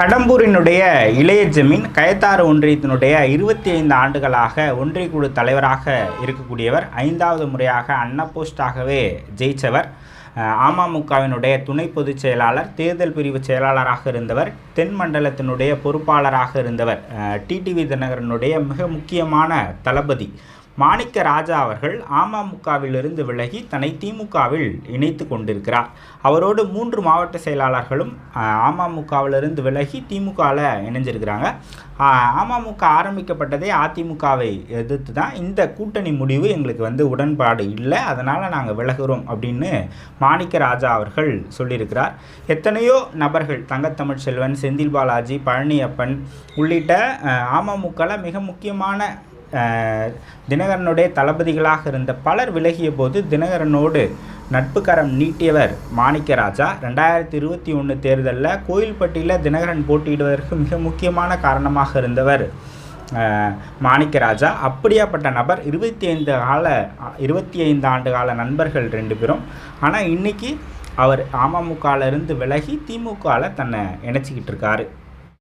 கடம்பூரினுடைய இளைய ஜமீன் கயத்தாறு ஒன்றியத்தினுடைய 25 ஆண்டுகளாக ஒன்றிய குழு தலைவராக இருக்கக்கூடியவர். 5வது முறையாக அன்னபோஸ்டாகவே ஜெயித்தவர். அமமுகவினுடைய துணை பொதுச் செயலாளர், தேர்தல் பிரிவு செயலாளராக இருந்தவர், தென் மண்டலத்தினுடைய பொறுப்பாளராக இருந்தவர். டிடிவி தினகரனுடைய மிக முக்கியமான தளபதி மாணிக்க ராஜா அவர்கள் அமமுகவிலிருந்து விலகி தன்னை திமுகவில் இணைத்து கொண்டிருக்கிறார். அவரோடு 3 மாவட்ட செயலாளர்களும் அமமுகவிலிருந்து விலகி திமுகவில் இணைஞ்சிருக்கிறாங்க. அமமுக ஆரம்பிக்கப்பட்டதே அதிமுகவை எதிர்த்து தான். இந்த கூட்டணி முடிவு எங்களுக்கு உடன்பாடு இல்லை, அதனால் நாங்கள் விலகுறோம் அப்படின்னு மாணிக்க ராஜா அவர்கள் சொல்லியிருக்கிறார். எத்தனையோ நபர்கள், தங்கத்தமிழ் செல்வன், செந்தில் பாலாஜி, பழனியப்பன் உள்ளிட்ட அமமுகவில் மிக முக்கியமான தினகரனுடைய தளபதிகளாக இருந்த பலர் விலகிய போது தினகரனோடு நட்புக்கரம் நீட்டியவர் மாணிக்க ராஜா. 2021 தேர்தலில் கோயில்பட்டியில் தினகரன் போட்டியிடுவதற்கு மிக முக்கியமான காரணமாக இருந்தவர் மாணிக்க ராஜா. அப்படியாப்பட்ட நபர் 25 ஆண்டு கால நண்பர்கள் 2 பேரும். ஆனால் இன்றைக்கி அவர் அமமுகவிலிருந்து விலகி திமுகவில் தன்னை இணைச்சிக்கிட்டு இருக்காரு.